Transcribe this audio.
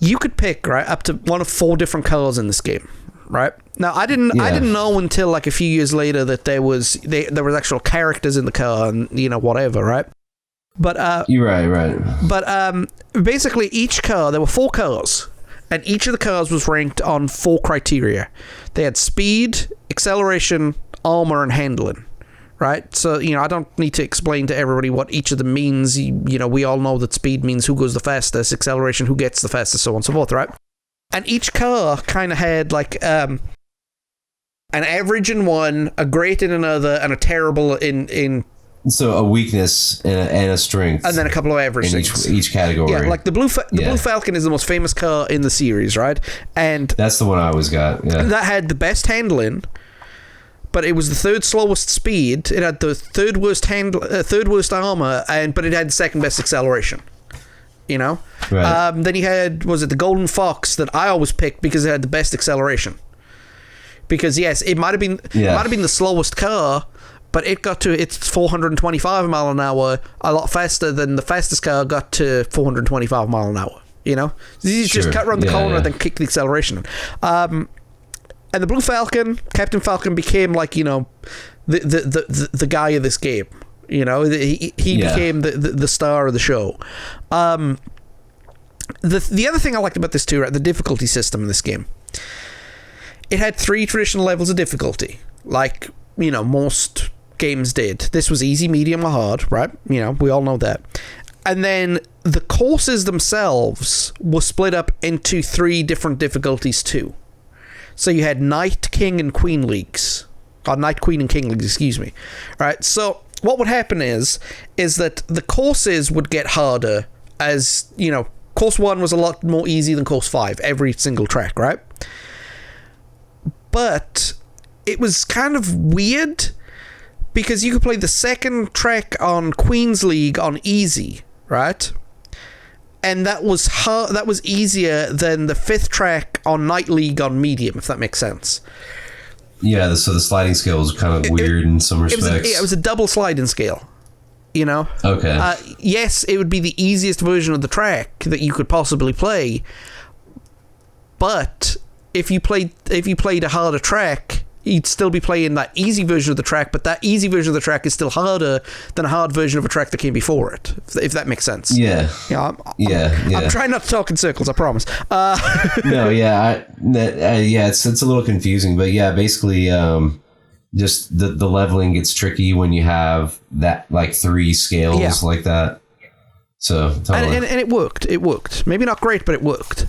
you could pick, right, up to one of 4 different colors in this game, right? Now, I didn't know until like a few years later that there was actual characters in the car and, whatever, right? But you're right. But basically, each car, there were 4 cars, and each of the cars was ranked on 4 criteria. They had speed, acceleration, armor, and handling. Right? So, I don't need to explain to everybody what each of them means. We all know that speed means who goes the fastest, acceleration, who gets the fastest, so on and so forth, right? And each car kind of had like an average in one, a great in another, and a terrible in so a weakness and a strength, and then a couple of average in things. Each category. Yeah, like the Blue Falcon is the most famous car in the series, right? And that's the one I always got. Yeah, that had the best handling, but it was the 3rd slowest speed. It had the 3rd worst armor, but it had the 2nd best acceleration. Right. Then you had, the Golden Fox that I always picked because it had the best acceleration. Because yes, it might have been the slowest car, but it got to its 425 mile an hour a lot faster than the fastest car got to 425 mile an hour. You just cut around the corner and then kick the acceleration. And the Blue Falcon, Captain Falcon, became like the guy of this game. He became the star of the show. The other thing I liked about this too, right, the difficulty system in this game. It had 3 traditional levels of difficulty, like most games did. This was easy, medium, or hard, right? We all know that. And then the courses themselves were split up into 3 different difficulties too. So you had Knight, King, and Queen leagues. Or Knight, Queen, and King leagues, excuse me. All right, so what would happen is that the courses would get harder as, course 1 was a lot more easy than course 5, every single track, right? But it was kind of weird because you could play the 2nd track on Queen's League on easy, right? And that was that was easier than the 5th track on Night League on medium, if that makes sense. Yeah, so the sliding scale was kind of weird in some respects. It was a double sliding scale, Okay. Yes, it would be the easiest version of the track that you could possibly play, but if you played a harder track, you'd still be playing that easy version of the track, but that easy version of the track is still harder than a hard version of a track that came before it, if that makes sense. Yeah. I'm trying not to talk in circles, I promise. No, it's a little confusing, but yeah, basically, just the leveling gets tricky when you have that, like 3 scales like that. So, totally. And it worked. Maybe not great, but it worked,